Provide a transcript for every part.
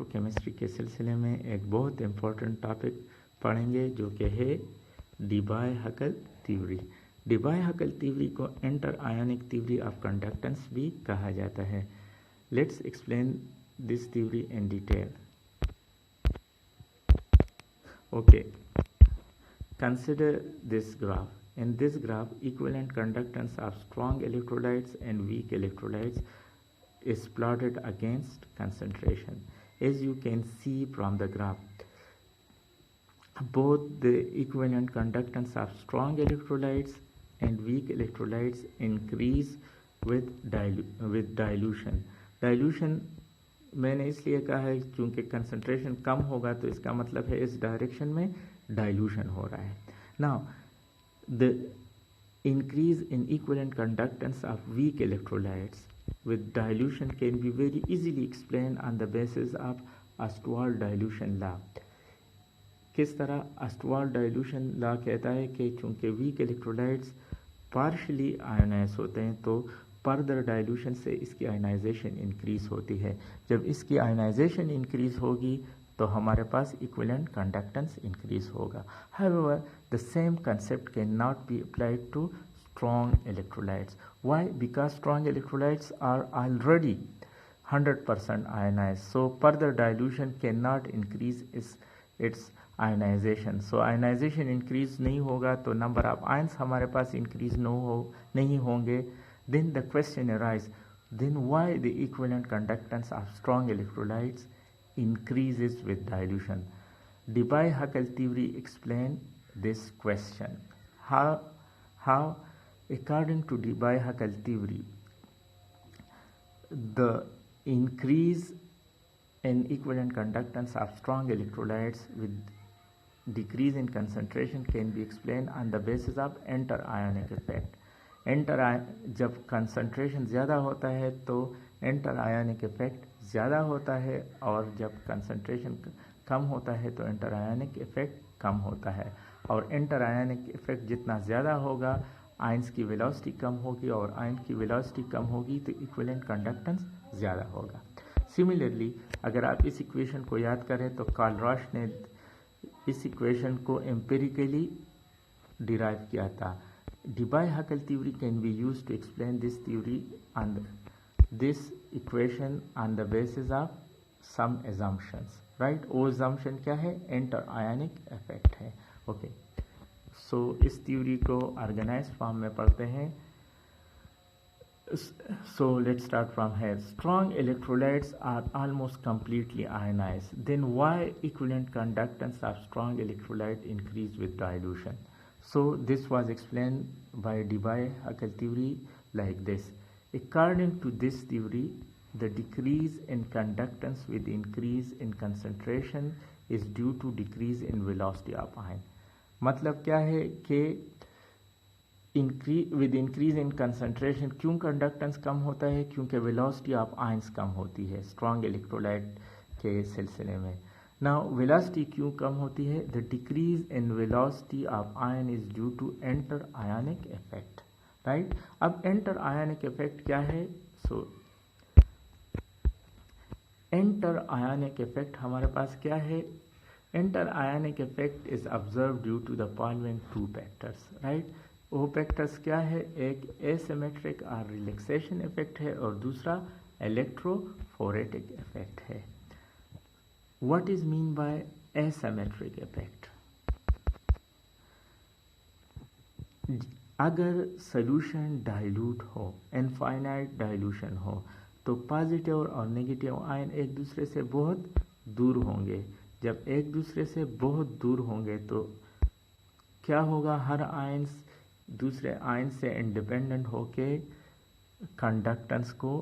Electrochemistry के सिलसिले में एक बहुत इम्पोर्टेंट टॉपिक पढ़ेंगे जो कि है डीबाय-हकल थ्योरी। डीबाय-हकल थ्योरी को inter ionic theory of conductance भी कहा जाता है। Let's explain this theory in detail. Okay, consider this graph. In this graph, equivalent conductance of strong electrolytes and weak electrolytes is plotted against concentration. As you can see from the graph, both the equivalent conductance of strong electrolytes and weak electrolytes increase with dilution. Dilution मैंने इसलिए कहा है क्योंकि concentration कम होगा तो इसका मतलब है इस डायरेक्शन में डाइल्यूशन हो रहा है। Now the increase in equivalent conductance of weak electrolytes with dilution can be very easily explained on the basis of Ostwald dilution law. किस तरह? Ostwald dilution law कहता है कि चूंकि weak electrolytes partially ionized होते हैं तो फर्दर डाइल्यूशन से इसकी आयनाइजेशन इंक्रीज होती है। जब इसकी आयनाइजेशन इंक्रीज होगी तो हमारे पास इक्विवेलेंट कंडक्टेंस इंक्रीज होगा। However the same concept can not be applied to strong electrolytes. Why? Because strong electrolytes are already 100% ionized, so further dilution can not increase its ionization. So ionization increase नहीं होगा तो number of ions हमारे पास increase नहीं होंगे। Then the question arises, then why the equivalent conductance of strong electrolytes increases with dilution? Debye-Hückel theory explains this question. How? According to Debye-Hückel theory, the increase in equivalent conductance of strong electrolytes with decrease in concentration can be explained on the basis of inter-ionic effect. जब concentration ज़्यादा होता है तो inter आयनिक effect ज़्यादा होता है और जब कंसंट्रेशन कम होता है तो इंटर आयनिक इफेक्ट कम होता है। और इंटर आयनिक इफेक्ट जितना ज़्यादा होगा आयंस की वेलोसिटी कम होगी और आयन की वेलोसिटी कम होगी तो इक्विवेलेंट कंडक्टेंस ज़्यादा होगा। सिमिलरली अगर आप इस इक्वेशन को याद करें तो कार्ल रॉश ने इस इक्वेशन को एम्पिरिकली डिराइव किया था। Debye-Hückel theory can be used to explain this theory and this equation on the basis of some assumptions, right? वो assumption क्या है? Inter-ionic effect है। Okay, so इस theory को organized form में पढ़ते हैं। So let's start from here. Strong electrolytes are almost completely ionized. Then why equivalent conductance of strong electrolyte increase with dilution? So this was explained by Debye-Hückel theory like this. According to this theory, the decrease in conductance with increase in concentration is due to decrease in velocity of ion. मतलब क्या है कि with increase in concentration क्यों conductance कम होता है? क्योंकि velocity of ions कम होती है स्ट्रॉन्ग इलेक्ट्रोलाइट के सिलसिले में। नाउ वेलोसिटी क्यों कम होती है? The decrease in velocity of ion is due to inter ionic effect, right? अब एंटर आयनिक इफेक्ट क्या है? सो एंटर आयनिक इफेक्ट हमारे पास क्या है? Inter ionic effect is observe due to the following two factors, right? वो factors क्या है? एक एसिमेट्रिक और रिलैक्सेशन इफेक्ट है और दूसरा इलेक्ट्रोफोरेटिक इफेक्ट है। What is mean by asymmetric effect? अगर सॉल्यूशन डाइल्यूट हो, इनफाइनाइट डाइल्यूशन हो, तो पॉजिटिव और नेगेटिव आयन एक दूसरे से बहुत दूर होंगे। जब एक दूसरे से बहुत दूर होंगे तो क्या होगा? हर आयन दूसरे आयन से इंडिपेंडेंट होके कंडक्टेंस को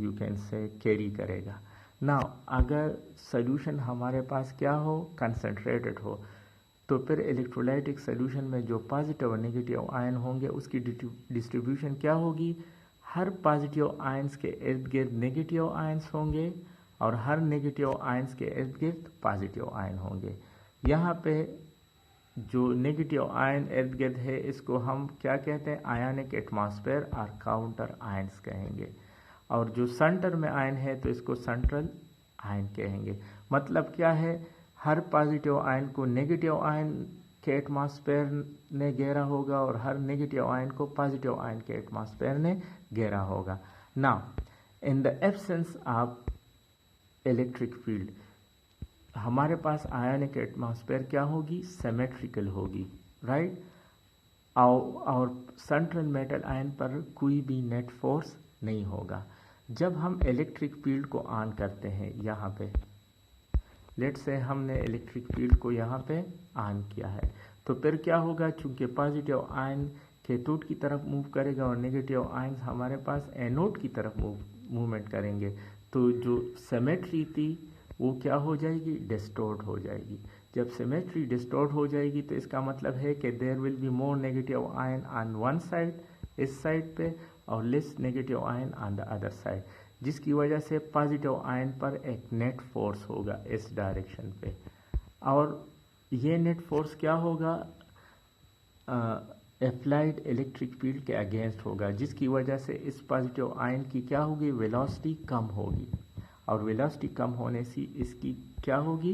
यू कैन से कैरी करेगा। नाउ अगर सॉल्यूशन हमारे पास क्या हो? कंसंट्रेटेड हो, तो फिर इलेक्ट्रोलाइटिक सॉल्यूशन में जो पॉजिटिव और नेगेटिव आयन होंगे उसकी डिस्ट्रीब्यूशन क्या होगी? हर पॉजिटिव आयंस के इर्द गिर्द नेगेटिव आयंस होंगे और हर नेगेटिव आयंस के इर्द गिर्द पॉजिटिव आयन होंगे। यहाँ पे जो नेगेटिव आयन इर्द गिर्द है इसको हम क्या कहते हैं? आयनिक एटमॉस्फेयर और काउंटर आयंस कहेंगे। और जो सेंटर में आयन है तो इसको सेंट्रल आयन कहेंगे। मतलब क्या है, हर पॉजिटिव आयन को नेगेटिव आयन के एटमॉस्फेयर ने घेरा होगा और हर नेगेटिव आयन को पॉजिटिव आयन के एटमॉस्फेयर ने घेरा होगा। Now in the absence of electric field, हमारे पास आयनिक एटमॉस्फेयर क्या होगी, सिमेट्रिकल होगी, राइट। और सेंट्रल मेटल आयन पर कोई भी नेट फोर्स नहीं होगा। जब हम इलेक्ट्रिक फील्ड को ऑन करते हैं, यहाँ पे लेट से हमने इलेक्ट्रिक फील्ड को यहाँ पे ऑन किया है, तो फिर क्या होगा, चूंकि पॉजिटिव आयन कैथोड की तरफ मूव करेगा और नेगेटिव आयन हमारे पास एनोड की तरफ मूवमेंट करेंगे, तो जो सिमेट्री थी वो क्या हो जाएगी, डिस्टॉर्ट हो जाएगी। जब सिमेट्री डिस्टॉर्ट हो जाएगी तो इसका मतलब है कि there will be more negative ion on one side, इस साइड पे, और less negative ion on the other side, जिसकी वजह से पॉजिटिव आयन पर एक नेट फोर्स होगा इस डायरेक्शन पे। और ये नेट फोर्स क्या होगा, अप्लाइड इलेक्ट्रिक फील्ड के अगेंस्ट होगा, जिसकी वजह से इस पॉजिटिव आयन की क्या होगी, वेलोसिटी कम होगी, और वेलोसिटी कम होने से इसकी क्या होगी,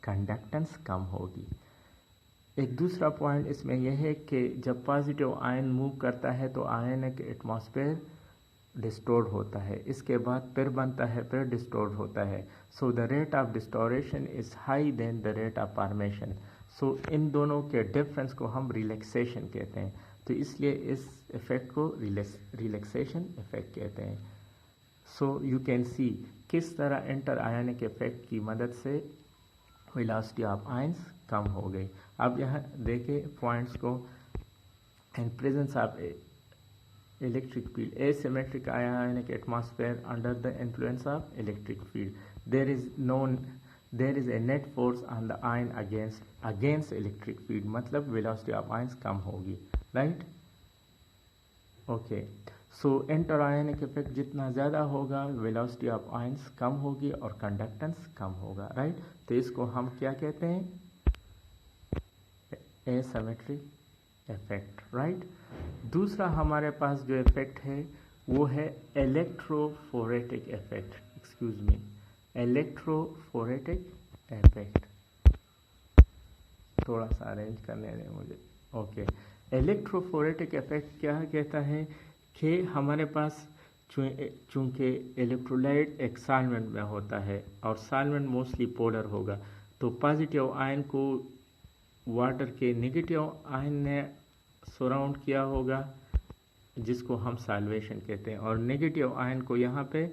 कंडक्टेंस कम होगी। एक दूसरा पॉइंट इसमें यह है कि जब पॉजिटिव आयन मूव करता है तो आयनिक एटमॉस्फेयर डिस्टॉर्ट होता है, इसके बाद फिर बनता है, फिर डिस्टॉर्ट होता है। So the rate of distortion is high then the rate of formation. So इन दोनों के डिफरेंस को हम रिलैक्सेशन कहते हैं, तो इसलिए इस इफेक्ट को रिलैक्सेशन इफेक्ट कहते हैं। सो यू कैन सी किस तरह इंटर आयनिक इफेक्ट की मदद से वेलोसिटी ऑफ आयंस कम हो गई। अब यहाँ देखें पॉइंट्स को, in presence of electric field, asymmetric ionic atmosphere under the influence of electric field, there is a net force on the ion against electric field, मतलब velocity of ions कम होगी, right? Okay, सो इंटरआयनिक effect जितना ज़्यादा होगा velocity of ions कम होगी और conductance कम होगा, right. तो इसको हम क्या कहते हैं, एसिमेट्रिक इफेक्ट, राइट। दूसरा हमारे पास जो इफेक्ट है वो है electrophoretic effect, excuse me, electrophoretic effect, थोड़ा सा अरेंज करने दें मुझे। ओके, इलेक्ट्रोफोरेटिक इफेक्ट क्या कहता है कि हमारे पास चूंकि इलेक्ट्रोलाइट एक सॉल्वेंट में होता है और सॉल्वेंट मोस्टली पोलर होगा, तो पॉजिटिव आयन को वाटर के नेगेटिव आयन ने सराउंड किया होगा, जिसको हम सॉल्वेशन कहते हैं, और नेगेटिव आयन को यहाँ पे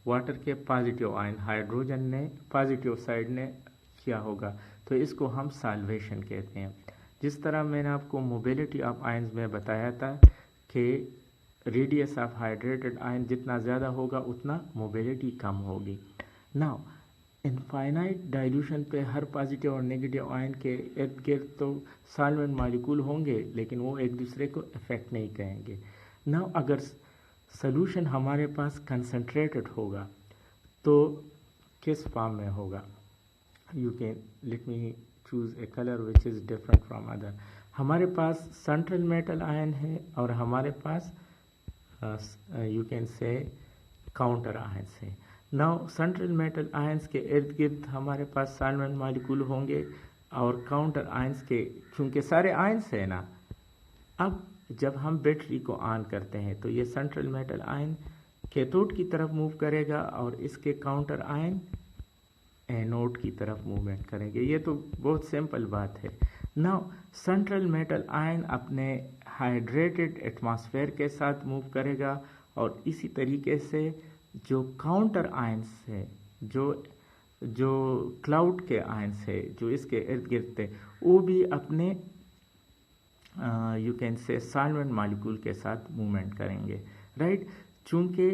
वाटर के पॉजिटिव आयन हाइड्रोजन ने पॉजिटिव साइड ने किया होगा, तो इसको हम सॉल्वेशन कहते हैं। जिस तरह मैंने आपको मोबिलिटी ऑफ आयंस में बताया था कि रेडियस ऑफ हाइड्रेटेड आयन जितना ज़्यादा होगा उतना मोबिलिटी कम होगी। नाउ इनफाइनाइट डाइल्यूशन पे हर पॉजिटिव और नेगेटिव आयन के इर्द गिर्द तो सॉल्वेंट मॉलिक्यूल होंगे, लेकिन वो एक दूसरे को इफेक्ट नहीं करेंगे। नाउ अगर सॉल्यूशन हमारे पास कंसंट्रेटेड होगा तो किस फॉर्म में होगा, you can let me choose a colour which is different from other. हमारे पास सेंट्रल मेटल आयन है और हमारे पास you can say counter ions है। नाउ सेंट्रल मेटल आयंस के इर्द गिर्द हमारे पास सॉल्वेंट मॉलिक्यूल होंगे और काउंटर आयंस के, चूँकि सारे आयंस है ना, अब जब हम बैटरी को ऑन करते हैं तो ये सेंट्रल मेटल आयन कैथोड की तरफ मूव करेगा और इसके काउंटर आयन एनोड की तरफ मूवमेंट करेंगे। ये तो बहुत सिंपल बात है। नाउ सेंट्रल मेटल आयन अपने हाइड्रेटेड एटमॉस्फेयर के साथ मूव करेगा और इसी तरीके से जो काउंटर आयंस है, जो क्लाउड के आयंस है जो इसके इर्द गिर्द थे, वो भी अपने यू कैन से सॉल्वेंट मॉलिक्यूल के साथ मूवमेंट करेंगे, राइट। चूँकि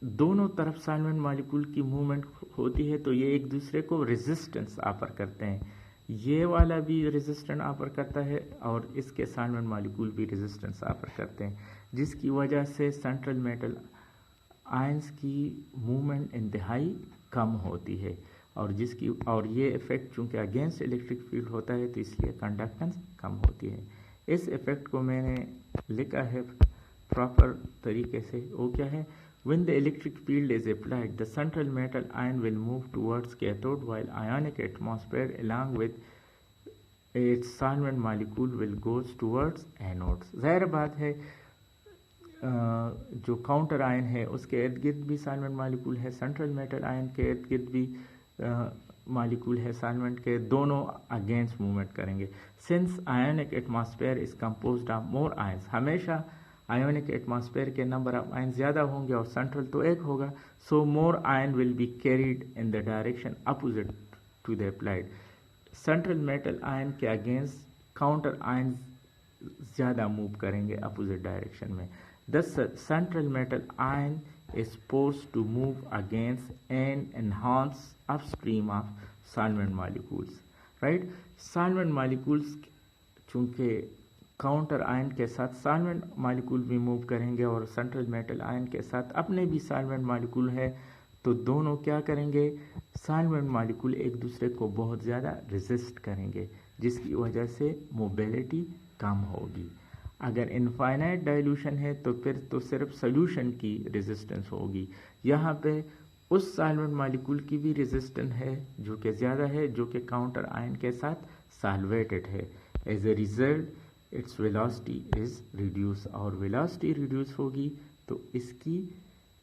दोनों तरफ सॉल्वेंट मॉलिक्यूल की मूवमेंट होती है तो ये एक दूसरे को रेजिस्टेंस ऑफर करते हैं, ये वाला भी रेजिस्टेंस ऑफर करता है और इसके सॉल्वेंट मॉलिक्यूल भी रेजिस्टेंस ऑफर करते हैं, जिसकी वजह से सेंट्रल मेटल आयंस की मूवमेंट इंतहाई कम होती है और ये इफ़ेक्ट चूँकि अगेंस्ट इलेक्ट्रिक फील्ड होता है तो इसलिए कंडक्टेंस कम होती है। इस इफ़ेक्ट को मैंने लिखा है प्रॉपर तरीके से, वो क्या है, When the electric field is applied, the central metal ion will move towards cathode, while ionic atmosphere along with its solvent molecule will goes towards anodes. ज़ाहिर बात है जो काउंटर आयन है उसके इर्द गिर्द भी सॉल्वेंट मॉलिक्यूल है, सेंट्रल मेटल आयन के इर्द गिर्द भी मॉलिक्यूल है सॉल्वेंट के, दोनों अगेंस्ट मूवमेंट करेंगे. Since ionic atmosphere is composed of more ions, हमेशा आयोनिक एटमॉस्फेयर के नंबर ऑफ आयन ज़्यादा होंगे और सेंट्रल तो एक होगा, so more ion will be carried in the direction opposite to the applied. Central metal ion के अगेंस्ट काउंटर आयन ज़्यादा मूव करेंगे अपोजिट डायरेक्शन में. Thus, central metal ion is forced to move against and enhance upstream of solvent molecules. Right? Solvent molecules चूँकि counter ion के साथ solvent molecule भी move करेंगे और सेंट्रल मेटल आयन के साथ अपने भी सॉल्वेंट मॉलिक्यूल है, तो दोनों क्या करेंगे, सॉल्वेंट मॉलिक्यूल एक दूसरे को बहुत ज़्यादा रेजिस्ट करेंगे, जिसकी वजह से मोबिलिटी कम होगी. अगर इनफाइनाइट डाइल्यूशन है तो फिर तो सिर्फ सोल्यूशन की रेजिस्टेंस होगी. यहाँ पे उस सॉल्वेंट मॉलिक्यूल की भी रेजिस्टेंस है जो कि ज़्यादा है, जो कि काउंटर आयन के साथ सॉल्वेटेड है. As a result its velocity is reduce, और वेलोसिटी रिड्यूस होगी तो इसकी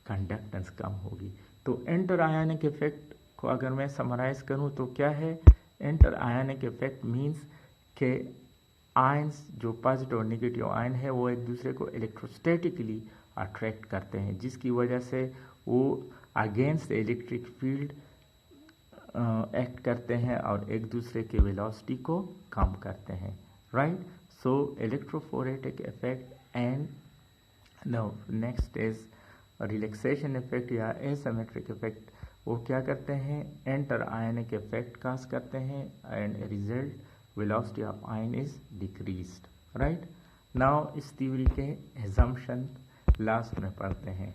कंडक्टेंस कम होगी. तो इंटर आयनिक इफेक्ट को अगर मैं समराइज करूँ तो क्या है, इंटर आयनिक इफेक्ट मीन्स के आयंस जो पॉजिटिव और नेगेटिव आयन है वो एक दूसरे को इलेक्ट्रोस्टैटिकली अट्रैक्ट करते हैं, जिसकी वजह से वो अगेंस्ट इलेक्ट्रिक फील्ड एक्ट करते हैं और एक दूसरे के वेलोसिटी को कम करते हैं. Right, so electrophoretic effect and next is relaxation effect या एसिमेट्रिक इफेक्ट. वो क्या करते हैं, एंटर आयनिक इफेक्ट काज करते हैं and result velocity of ion is decreased. Right, now इस थ्योरी के assumption लास्ट में पढ़ते हैं.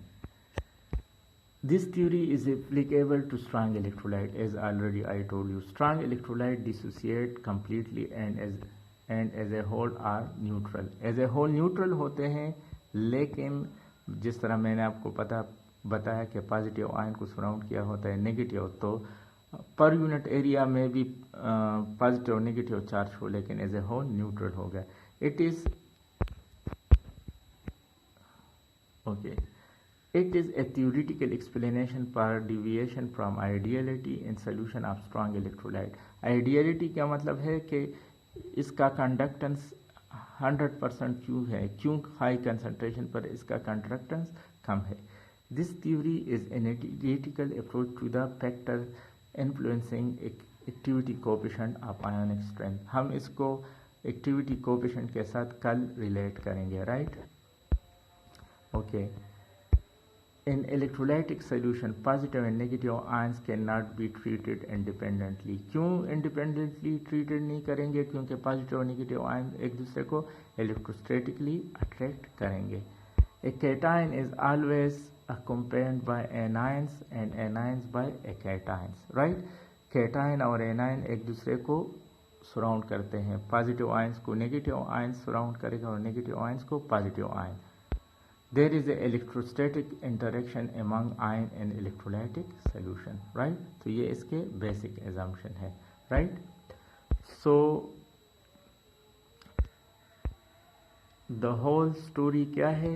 This theory is applicable to strong electrolyte. As already I told you, strong electrolyte dissociate completely and as a whole are neutral. As a whole neutral होते हैं, लेकिन जिस तरह मैंने आपको बताया कि पॉजिटिव आयन को सराउंड किया होता है नेगेटिव, तो पर यूनिट एरिया में भी पॉजिटिव और नेगेटिव चार्ज हो, लेकिन एज ए होल न्यूट्रल होगा. It is a theoretical explanation for deviation from ideality in solution of strong electrolyte. Ideality का मतलब है कि इसका कंडक्टेंस 100% क्यों है, क्यों हाई कंसंट्रेशन पर इसका कंडक्टेंस कम है. This theory is an analytical approach to the factor influencing activity coefficient of ionic strength. हम इसको एक्टिविटी कोएफिशिएंट के साथ कल रिलेट करेंगे. Right, okay. In electrolytic solution positive and negative ions can not be treated independently. क्यों independently treated नहीं करेंगे, क्योंकि पॉजिटिव और नेगेटिव आयन एक दूसरे को इलेक्ट्रोस्टैटिकली अट्रैक्ट करेंगे. A cation is always accompanied by anions and anions by cations. Right, cation और एनायन एक दूसरे को सराउंड करते हैं. पॉजिटिव आयंस को नेगेटिव आयंस सराउंड करेगा और नेगेटिव आयंस को positive ion. There is a electrostatic interaction among ion in electrolytic solution. Right, तो ये इसके बेसिक एजम्पशन है. Right, so the whole story क्या है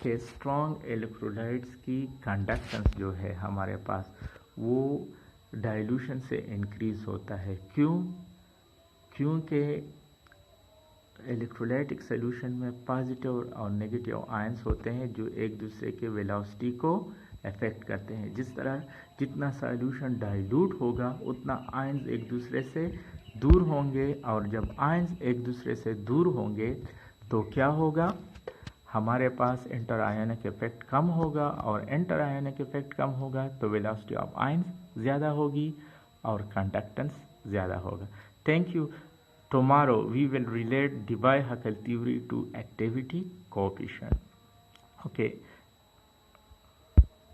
कि स्ट्रॉन्ग इलेक्ट्रोलाइट्स की कंडक्टेंस जो है हमारे पास वो डाइल्यूशन से इंक्रीज होता है. क्यों, क्योंकि इलेक्ट्रोलाइटिक सोल्यूशन में पॉजिटिव और नेगेटिव आयंस होते हैं जो एक दूसरे के वेलोसिटी को अफेक्ट करते हैं. जिस तरह जितना सोल्यूशन डाइल्यूट होगा उतना आयंस एक दूसरे से दूर होंगे, और जब आयंस एक दूसरे से दूर होंगे तो क्या होगा, हमारे पास इंटर आयोनिक इफेक्ट कम होगा, और इंटर आयोनिक इफेक्ट कम होगा तो वेलोसिटी ऑफ आयंस ज़्यादा होगी और कंडक्टेंस ज़्यादा होगा. Thank you. Tomorrow we will relate Debye-Huckel theory to activity coefficient. Okay.